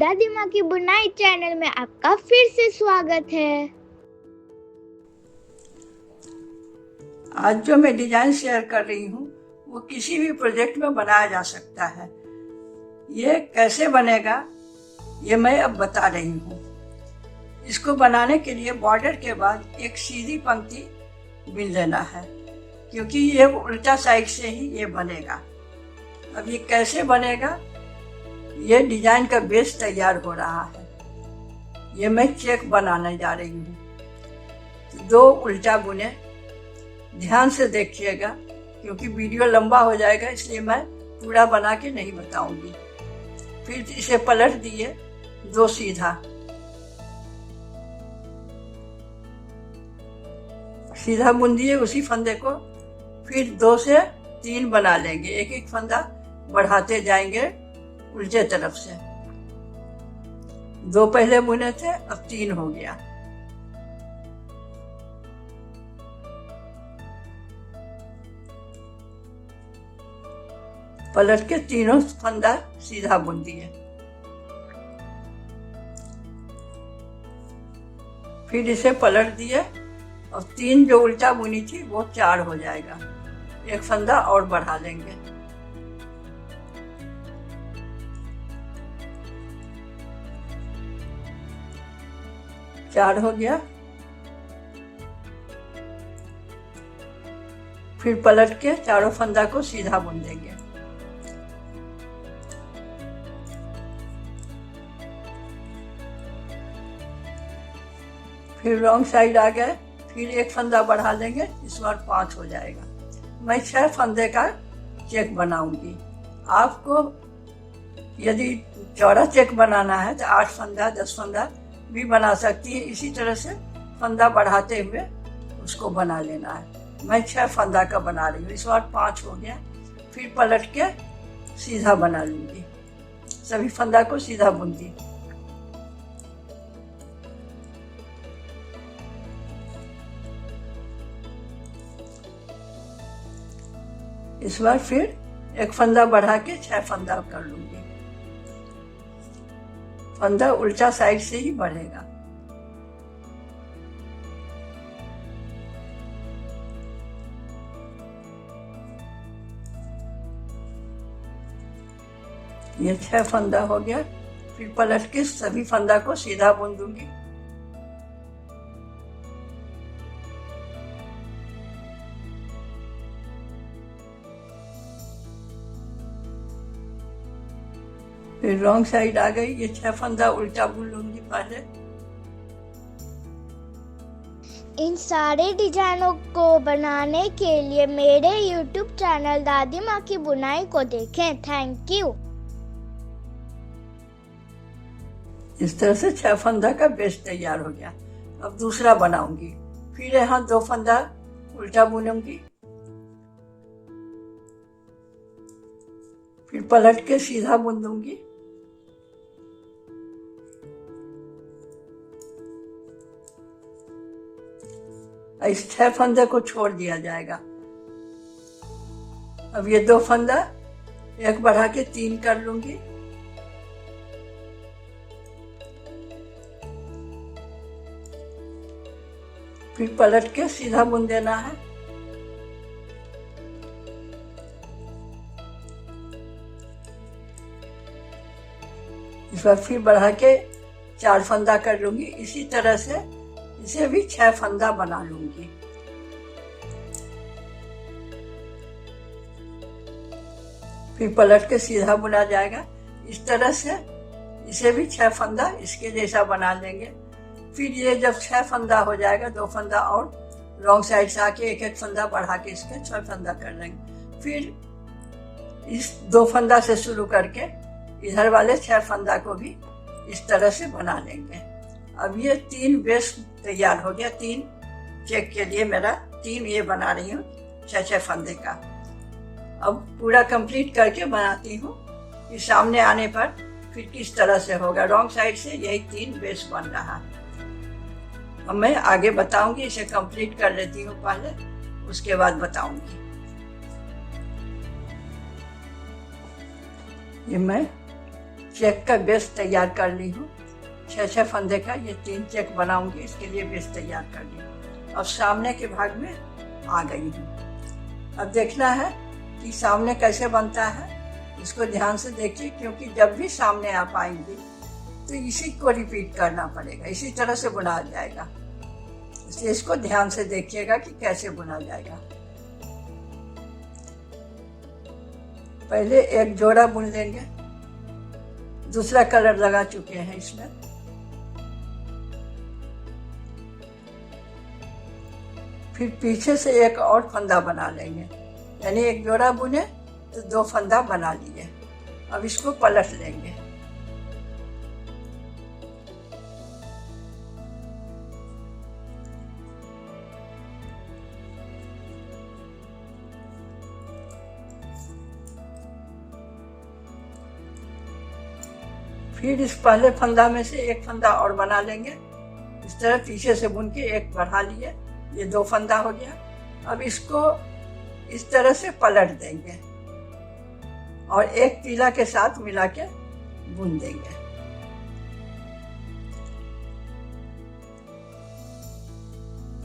दादी माँ की बुनाई चैनल में आपका फिर से स्वागत है। आज जो मैं डिजाइन शेयर कर रही हूँ वो किसी भी प्रोजेक्ट में बनाया जा सकता है। ये कैसे बनेगा ये मैं अब बता रही हूँ। इसको बनाने के लिए बॉर्डर के बाद एक सीधी पंक्ति बिन लेना है, क्योंकि ये उल्टा साइड से ही ये बनेगा। अब ये कैसे बनेगा, ये डिजाइन का बेस तैयार हो रहा है। ये मैं चेक बनाने जा रही हूँ। 2 उल्टा बुने, ध्यान से देखिएगा क्योंकि वीडियो लंबा हो जाएगा, इसलिए मैं पूरा बना के नहीं बताऊंगी। फिर इसे पलट दिए, 2 सीधा सीधा बुन दिए उसी फंदे को। फिर 2 से 3 बना लेंगे, एक एक फंदा बढ़ाते जाएंगे उल्टे तरफ से। 2 पहले बुने थे, अब 3 हो गया। पलट के तीनों फंदा सीधा बुन दिए। फिर इसे पलट दिए और 3 जो उल्टा बुनी थी वो 4 हो जाएगा। एक फंदा और बढ़ा लेंगे। चार हो गया। फिर पलट के चारों फंदा को सीधा बुन देंगे। फिर रॉन्ग साइड आ गए, फिर एक फंदा बढ़ा लेंगे, इस बार 5 हो जाएगा। मैं 6 फंदे का चेक बनाऊंगी। आपको यदि चौड़ा चेक बनाना है तो 8 फंदा 10 फंदा भी बना सकती है। इसी तरह से फंदा बढ़ाते हुए उसको बना लेना है। मैं 6 फंदा का बना रही हूँ, इस बार 5 हो गया। फिर पलट के सीधा बना लूंगी, सभी फंदा को सीधा बुन दी। इस बार फिर एक फंदा बढ़ा के 6 फंदा कर लूंगी। फंदा उल्टा साइड से ही बढ़ेगा। ये 6 फंदा हो गया। फिर पलट के सभी फंदा को सीधा बुन दूंगी। फिर रॉन्ग साइड आ गई, ये 6 फंदा उल्टा बुन लूंगी पहले। इन सारे डिजाइनों को बनाने के लिए मेरे YouTube चैनल दादी माँ की बुनाई को देखें। Thank you. इस तरह से 6 फंदा का बेस तैयार हो गया। अब दूसरा बनाऊंगी। फिर यहाँ 2 फंदा उल्टा बुनूंगी। फिर पलट के सीधा बुन दूंगी। इस 6 फंदे को छोड़ दिया जाएगा। अब ये 2 फंदा एक बढ़ा के 3 कर लूंगी। फिर पलट के सीधा बुन देना है। इस बार फिर बढ़ा के 4 फंदा कर लूंगी। इसी तरह से इसे भी 6 फंदा बना लूंगी। फिर पलट के सीधा बुना जाएगा। इस तरह से इसे भी 6 फंदा इसके जैसा बना लेंगे। फिर ये जब 6 फंदा हो जाएगा, 2 फंदा और रॉन्ग साइड से आके एक एक फंदा बढ़ा के इसके 6 फंदा कर लेंगे। फिर इस 2 फंदा से शुरू करके इधर वाले 6 फंदा को भी इस तरह से बना लेंगे। अब ये 3 बेस तैयार हो गया। 3 चेक के लिए मेरा 3 ये बना रही हूँ 6 फंदे का। अब पूरा कंप्लीट करके बनाती हूँ कि सामने आने पर फिर किस तरह से होगा। रॉन्ग साइड से यही 3 बेस बन रहा है। अब मैं आगे बताऊंगी, इसे कंप्लीट कर लेती हूँ पहले, उसके बाद बताऊंगी। ये मैं चेक का बेस तैयार कर ली हूँ। 6 फंदे का ये 3 चेक बनाऊंगी, इसके लिए बेस तैयार कर ली हूँ। अब सामने के भाग में आ गई हूँ। अब देखना है कि सामने कैसे बनता है, इसको ध्यान से देखिए, क्योंकि जब भी सामने आप आएंगे तो इसी को रिपीट करना पड़ेगा, इसी तरह से बुना जाएगा। इसलिए इसको ध्यान से देखिएगा कि कैसे बुना जाएगा। पहले एक जोड़ा बुन लेंगे, दूसरा कलर लगा चुके हैं इसमें। फिर पीछे से एक और फंदा बना लेंगे, यानी एक जोड़ा बुने तो 2 फंदा बना लिए। अब इसको पलट लेंगे। फिर इस पहले फंदा में से एक फंदा और बना लेंगे। इस तरह पीछे से बुन के एक बढ़ा लिए, ये 2 फंदा हो गया। अब इसको इस तरह से पलट देंगे और एक पीला के साथ मिला के बुन देंगे।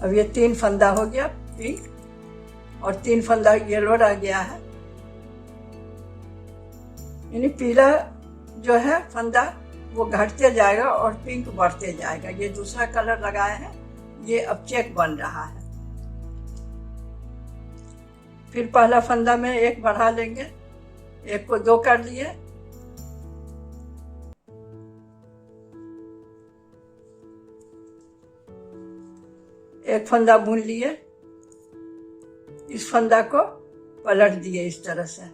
अब ये 3 फंदा हो गया पिंक, और 3 फंदा येलो रह गया है। यानी पीला जो है फंदा वो घटते जाएगा और पिंक बढ़ते जाएगा। ये दूसरा कलर लगाए हैं, ये अब चेक बन रहा है। फिर पहला फंदा में एक बढ़ा लेंगे, एक को 2 कर लिए। एक फंदा बुन लिए, इस फंदा को पलट दिए इस तरह से,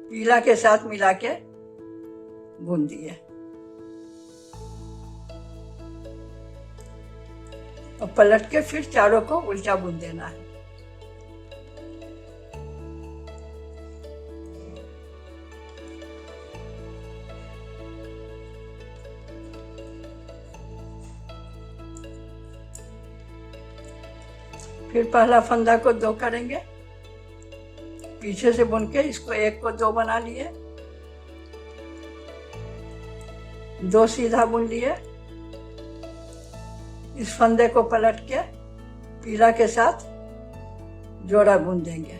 पीला के साथ मिला के बुन दिए। और पलट के फिर चारों को उल्टा बुन देना है। फिर पहला फंदा को 2 करेंगे, पीछे से बुन के इसको 1 को 2 बना लिए, 2 सीधा बुन लिए। इस फंदे को पलट के पीला के साथ जोड़ा बुन देंगे।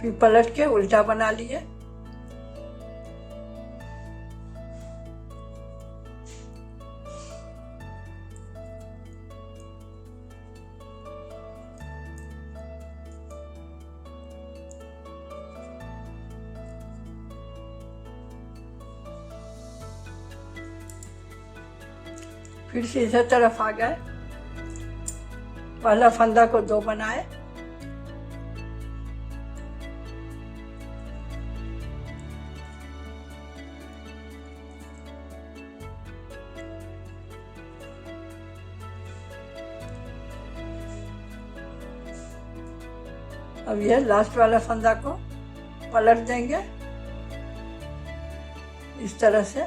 फिर पलट के उल्टा बना लिए। फिर सीधे तरफ आ गए, पहला फंदा को 2 बनाए, अब ये लास्ट वाला फंदा को पलट देंगे इस तरह से,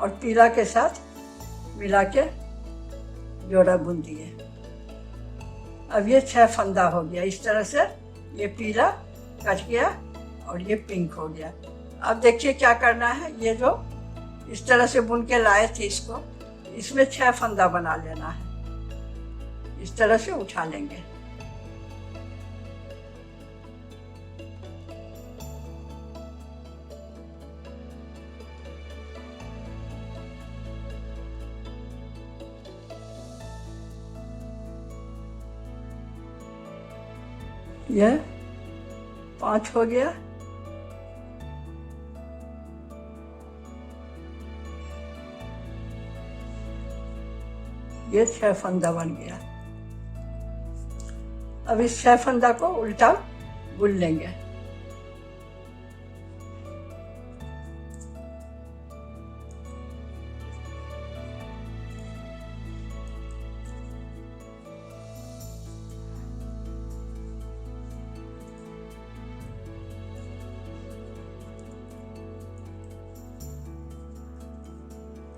और पीला के साथ मिला के जोड़ा बुन दिए। अब ये 6 फंदा हो गया इस तरह से। ये पीला कट गया और ये पिंक हो गया। अब देखिए क्या करना है, ये जो इस तरह से बुन के लाए थे इसको, इसमें 6 फंदा बना लेना है। इस तरह से उठा लेंगे। यह 5 हो गया। ये 6 फंदा बन गया। अब इस 6 फंदा को उल्टा बुन लेंगे।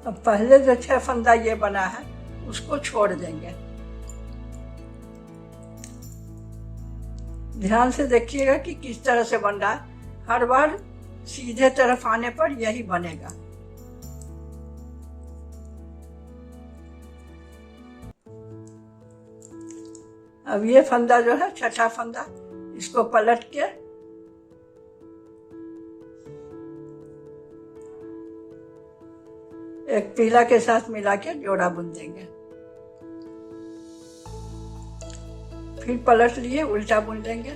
अब पहले जो 6 फंदा ये बना है उसको छोड़ देंगे। ध्यान से देखिएगा कि किस तरह से बन रहा है। हर बार सीधे तरफ आने पर यही बनेगा। अब ये फंदा जो है छठा फंदा, इसको पलट के एक पीला के साथ मिला के जोड़ा बुन देंगे। फिर पलट लिए उल्टा बुन लेंगे।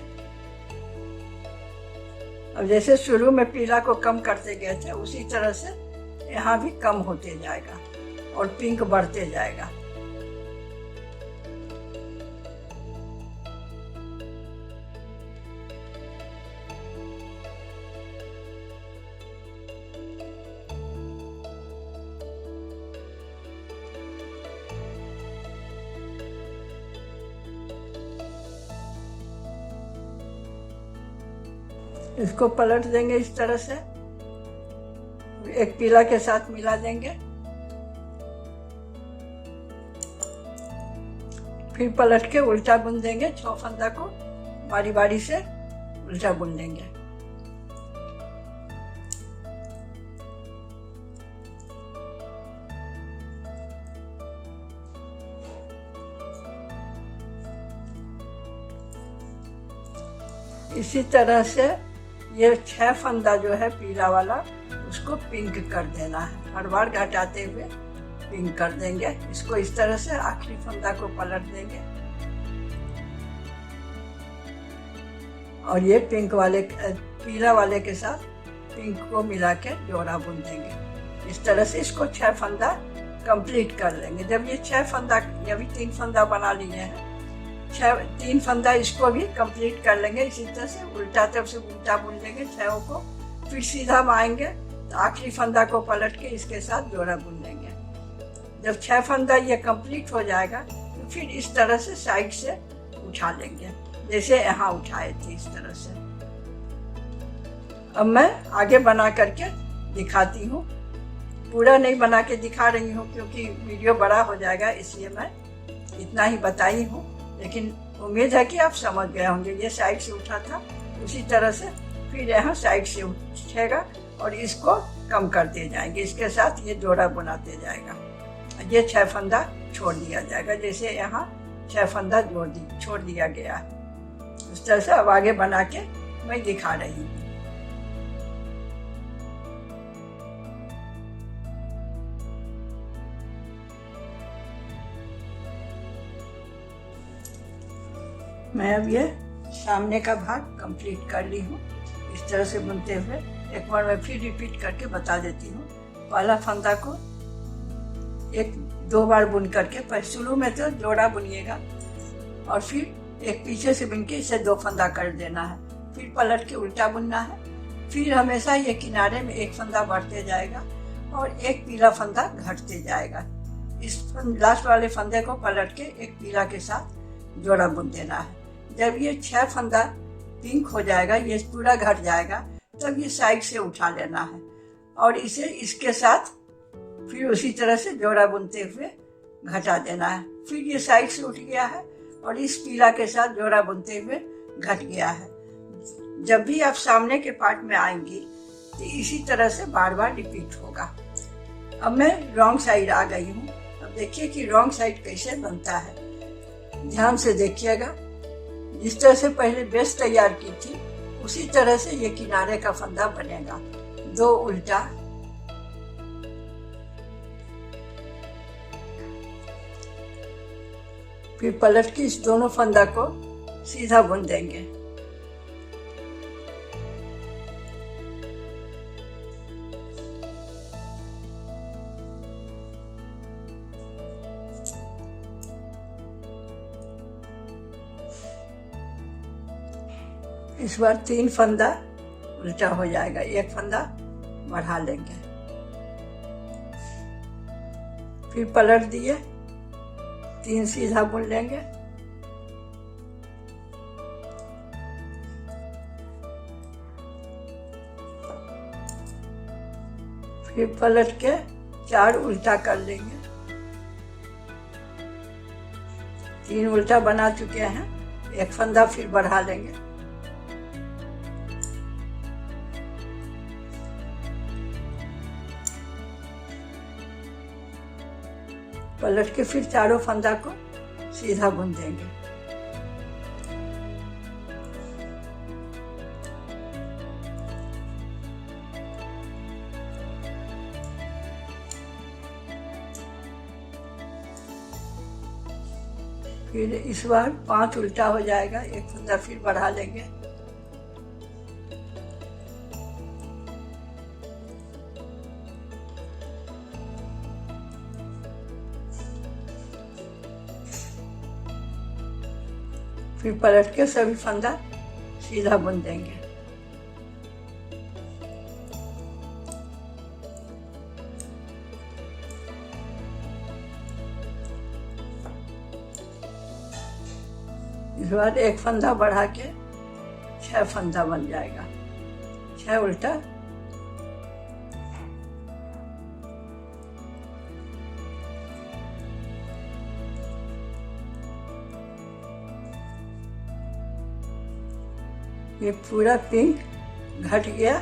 अब जैसे शुरू में पीला को कम करते गए थे उसी तरह से यहाँ भी कम होते जाएगा और पिंक बढ़ते जाएगा। इसको पलट देंगे इस तरह से, एक पीला के साथ मिला देंगे। फिर पलट के उल्टा बुन देंगे। 6 फंदा को बारी बारी से उल्टा बुन लेंगे। इसी तरह से ये 6 फंदा जो है पीला वाला उसको पिंक कर देना है। हर बार घटाते हुए पिंक कर देंगे। इसको इस तरह से आखिरी फंदा को पलट देंगे और ये पिंक वाले पीला वाले के साथ पिंक को मिला के जोड़ा बुन देंगे। इस तरह से इसको 6 फंदा कंप्लीट कर लेंगे। जब ये 6 फंदा, ये भी 3 फंदा बना लिए हैं, 3 फंदा इसको भी कंप्लीट कर लेंगे। इसी तरह से उल्टा तरफ से उल्टा बुन लेंगे 6 को। फिर सीधा आएंगे तो आखिरी फंदा को पलट के इसके साथ जोड़ा बुन लेंगे। जब 6 फंदा ये कंप्लीट हो जाएगा तो फिर इस तरह से साइड से उठा लेंगे, जैसे यहाँ उठाए थे इस तरह से। अब मैं आगे बना करके दिखाती हूँ। पूरा नहीं बना के दिखा रही हूँ क्योंकि वीडियो बड़ा हो जाएगा, इसलिए मैं इतना ही बताई हूँ। लेकिन उम्मीद है कि आप समझ गए होंगे। ये साइड से उठा था, उसी तरह से फिर यहाँ साइड से उठेगा और इसको कम करते जाएंगे। इसके साथ ये जोड़ा बनाते जाएगा। ये 6 फंदा छोड़ दिया जाएगा, जैसे यहाँ 6 फंदा छोड़ दिया गया। उस तरह से अब आगे बना के मैं दिखा रही हूँ। मैं अब ये सामने का भाग कंप्लीट कर ली हूँ। इस तरह से बुनते हुए एक बार मैं फिर रिपीट करके बता देती हूँ। पहला फंदा को 1-2 बार बुन करके शुरू में तो जोड़ा बुनिएगा और फिर एक पीछे से बुन के इसे 2 फंदा कर देना है। फिर पलट के उल्टा बुनना है। फिर हमेशा ये किनारे में 1 फंदा बढ़ते जाएगा और एक पीला फंदा घटते जाएगा। इस लास्ट वाले फंदे को पलट के एक पीला के साथ जोड़ा बुन देना है। जब ये 6 फंदा पिंक हो जाएगा, ये पूरा घट जाएगा, तब ये साइड से उठा लेना है और इसे इसके साथ फिर उसी तरह से जोड़ा बुनते हुए घटा देना है। फिर ये साइड से उठ गया है और इस पीला के साथ जोड़ा बुनते हुए घट गया है। जब भी आप सामने के पार्ट में आएंगी तो इसी तरह से बार बार रिपीट होगा। अब मैं रॉन्ग साइड आ गई हूँ। अब देखिए कि रॉन्ग साइड कैसे बनता है। ध्यान से देखिएगा। जिस तरह से पहले बेस तैयार की थी उसी तरह से ये किनारे का फंदा बनेगा। 2 उल्टा, फिर पलट के इस दोनों फंदा को सीधा बुन देंगे। इस बार 3 फंदा उल्टा हो जाएगा, 1 फंदा बढ़ा लेंगे। फिर पलट दिए, 3 सीधा बुन लेंगे। फिर पलट के 4 उल्टा कर लेंगे। 3 उल्टा बना चुके हैं, 1 फंदा फिर बढ़ा लेंगे। पलट के फिर चारों फंदा को सीधा बुन देंगे। फिर इस बार 5 उल्टा हो जाएगा, एक फंदा फिर बढ़ा लेंगे। फिर पलट के सभी फंदा सीधा बुन देंगे। इस बार एक फंदा बढ़ा के 6 फंदा बन जाएगा, 6 उल्टा। ये पूरा पिंक घट गया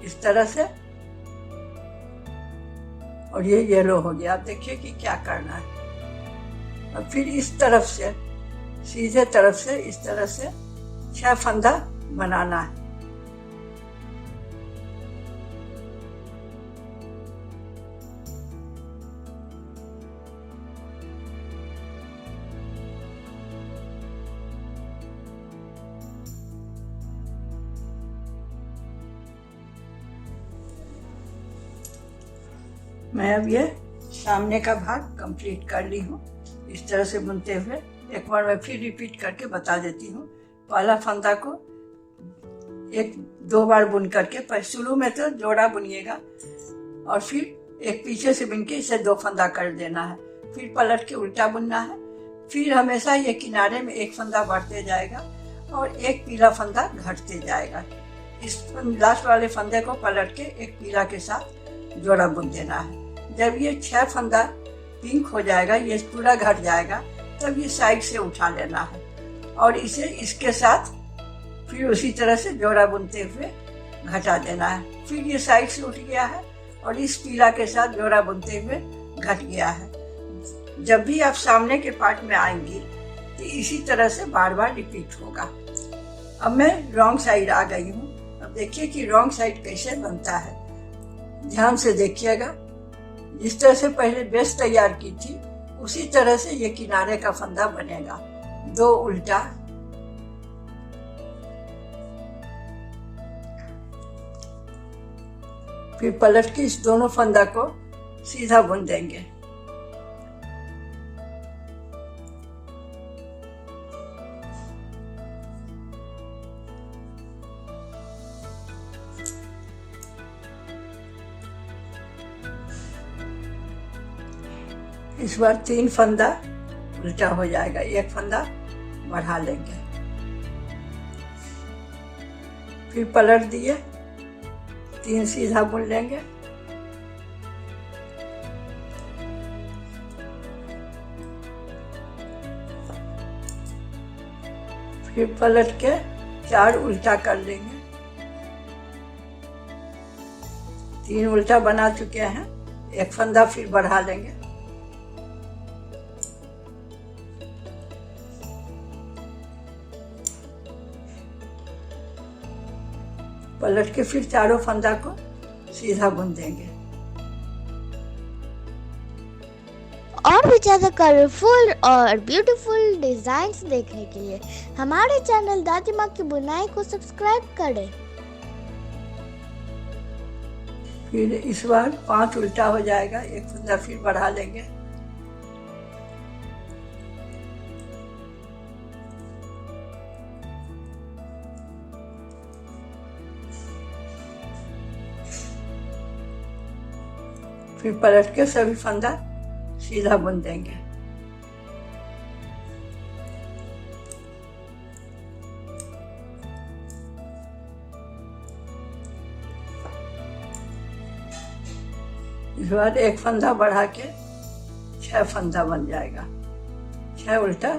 इस तरह से, और ये येलो हो गया। आप देखिए कि क्या करना है। अब फिर इस तरफ से, सीधे तरफ से इस तरह से 6 फंदा बनाना है। मैं अब ये सामने का भाग कंप्लीट कर ली हूँ इस तरह से बुनते हुए। एक बार मैं फिर रिपीट करके बता देती हूँ। पहला फंदा को 1-2 बार बुन करके, शुरू में तो जोड़ा बुनिएगा और फिर एक पीछे से बुन के इसे 2 फंदा कर देना है। फिर पलट के उल्टा बुनना है। फिर हमेशा ये किनारे में एक फंदा बढ़ते जाएगा और एक पीला फंदा घटते जाएगा। इस लास्ट वाले फंदे को पलट के एक पीला के साथ जोड़ा बुन देना है। जब ये 6 फंदा पिंक हो जाएगा, ये पूरा घट जाएगा, तब ये साइड से उठा लेना है और इसे इसके साथ फिर उसी तरह से जोड़ा बुनते हुए घटा देना है। फिर ये साइड से उठ गया है और इस पीला के साथ जोड़ा बुनते हुए घट गया है। जब भी आप सामने के पार्ट में आएंगी तो इसी तरह से बार बार रिपीट होगा। अब मैं रॉन्ग साइड आ गई हूँ। अब देखिए कि रॉन्ग साइड कैसे बनता है, ध्यान से देखिएगा। जिस तरह से पहले बेस तैयार की थी उसी तरह से ये किनारे का फंदा बनेगा। 2 उल्टा, फिर पलट के इस दोनों फंदा को सीधा बुन देंगे। इस बार 3 फंदा उल्टा हो जाएगा, एक फंदा बढ़ा लेंगे। फिर पलट दिए, 3 सीधा बुन लेंगे। फिर पलट के 4 उल्टा कर लेंगे। 3 उल्टा बना चुके हैं, एक फंदा फिर बढ़ा लेंगे। पलट के फिर चारों फंदा को सीधा बुन देंगे। और भी ज़्यादा कलरफुल और ब्यूटीफुल डिज़ाइंस देखने के लिए हमारे चैनल दादी माँ की बुनाई को सब्सक्राइब करें। फिर इस बार 5 उल्टा हो जाएगा, एक फंदा फिर बढ़ा लेंगे। फिर पलट के सभी फंदा सीधा बुन देंगे। इस बार एक फंदा बढ़ा के 6 फंदा बन जाएगा, 6 उल्टा।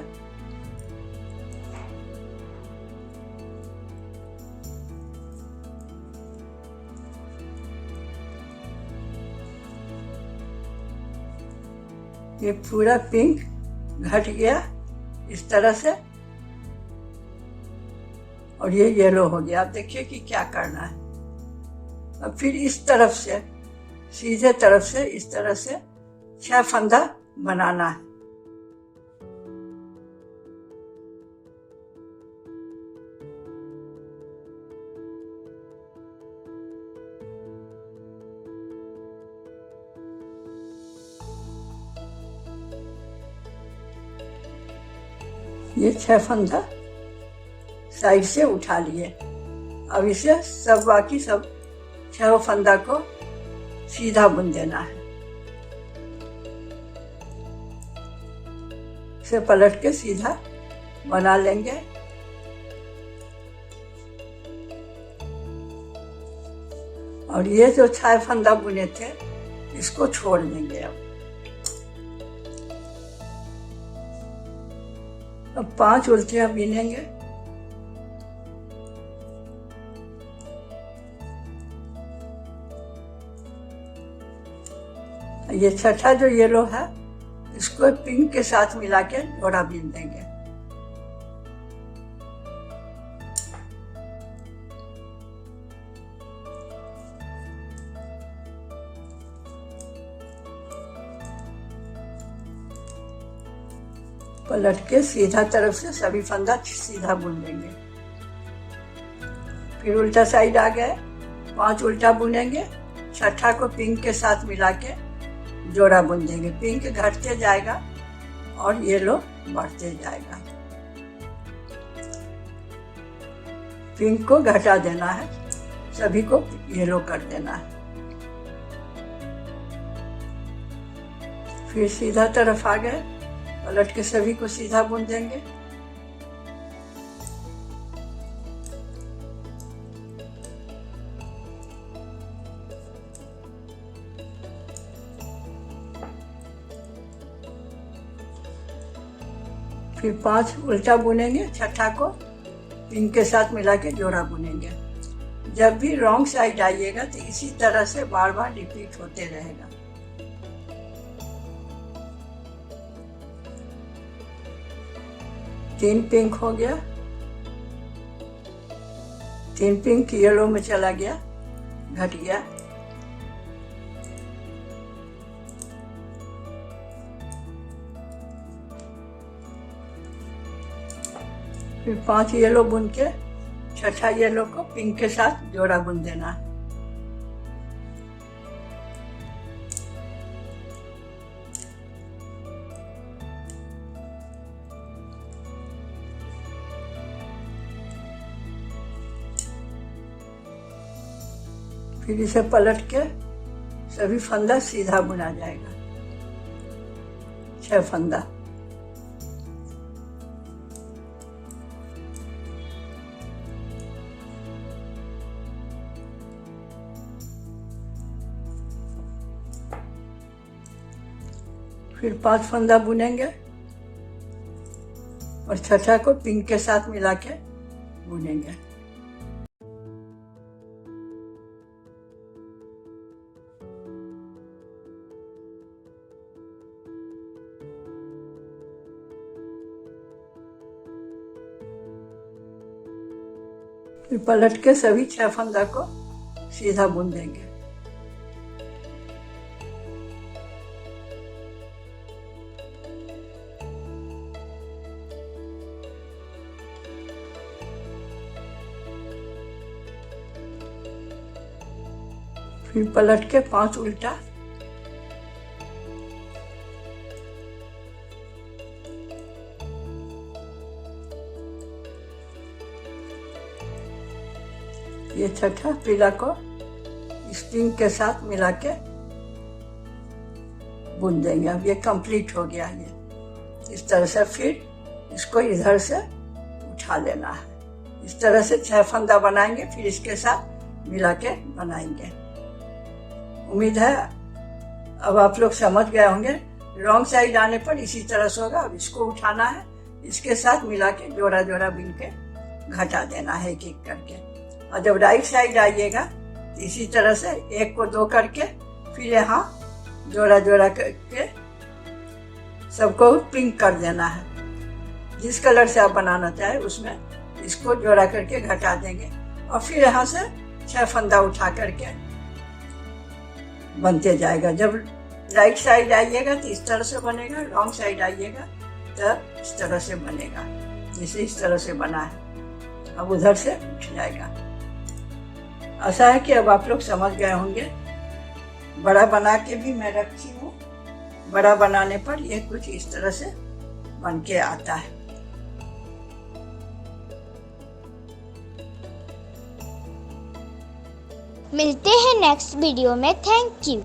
ये पूरा पिंक घट गया इस तरह से, और ये येलो हो गया। आप देखिए कि क्या करना है। अब फिर इस तरफ से, सीधे तरफ से इस तरह से 6 फंदा बनाना है। ये 6 फंदा साइड से उठा लिए। अब इसे सब बाकी सब 6 फंदा को सीधा बुन देना है। इसे पलट के सीधा बना लेंगे। और ये जो 6 फंदा बुने थे इसको छोड़ देंगे। अब 5 उल्टियां बीनेंगे। ये छठा जो येलो है इसको पिंक के साथ मिला के जोड़ा बीन देंगे। पलट के सीधा तरफ से सभी फंदा सीधा बुन देंगे। फिर उल्टा साइड आ गए, 5 उल्टा बुनेंगे। छठा को पिंक के साथ मिला के जोड़ा बुन देंगे। पिंक घटते जाएगा और येलो बढ़ते जाएगा। पिंक को घटा देना है, सभी को येलो कर देना है। फिर सीधा तरफ आ गए, पलट के सभी को सीधा बुन देंगे। फिर 5 उल्टा बुनेंगे। छठा को पिंक के साथ मिला के जोड़ा बुनेंगे। जब भी रॉन्ग साइड आइएगा तो इसी तरह से बार बार रिपीट होते रहेगा। तीन पिंक हो गया, 3 पिंक येलो में चला गया, घट गया। फिर 5 येलो बुन के छठा येलो को पिंक के साथ जोड़ा बुन देना है। फिर इसे पलट के सभी फंदा सीधा बुना जाएगा। 6 फंदा। फिर 5 फंदा बुनेंगे और छठा को पिंक के साथ मिला के बुनेंगे। फिर पलट के सभी 6 फंदा को सीधा बुन देंगे। फिर पलट के 5 उल्टा। ये छठा पीला को स्प्रिंग के साथ मिला के बुन देंगे। अब ये कंप्लीट हो गया। ये इस तरह से फिर इसको इधर से उठा लेना है। इस तरह से 6 फंदा बनाएंगे, फिर इसके साथ मिला के बनाएंगे। उम्मीद है अब आप लोग समझ गए होंगे। रॉन्ग साइड आने पर इसी तरह से होगा। अब इसको उठाना है, इसके साथ मिला के जोड़ा जोड़ा बिन के घटा देना है एक एक करके। और जब राइट साइड आइएगा तो इसी तरह से 1 को 2 करके फिर यहाँ जोड़ा जोड़ा करके सबको पिंक कर देना है। जिस कलर से आप बनाना चाहे उसमें इसको जोड़ा करके घटा देंगे और फिर यहाँ से 6 फंदा उठा करके बनते जाएगा। जब राइट साइड आइएगा तो इस तरह से बनेगा, रॉन्ग साइड आइएगा तो इस तरह से बनेगा, जैसे इस तरह से बना है। अब उधर से उठ जाएगा। ऐसा है कि अब आप लोग समझ गए होंगे। बड़ा बना के भी मैं रखी हूँ। बड़ा बनाने पर ये कुछ इस तरह से बन के आता है। मिलते हैं नेक्स्ट वीडियो में। Thank you.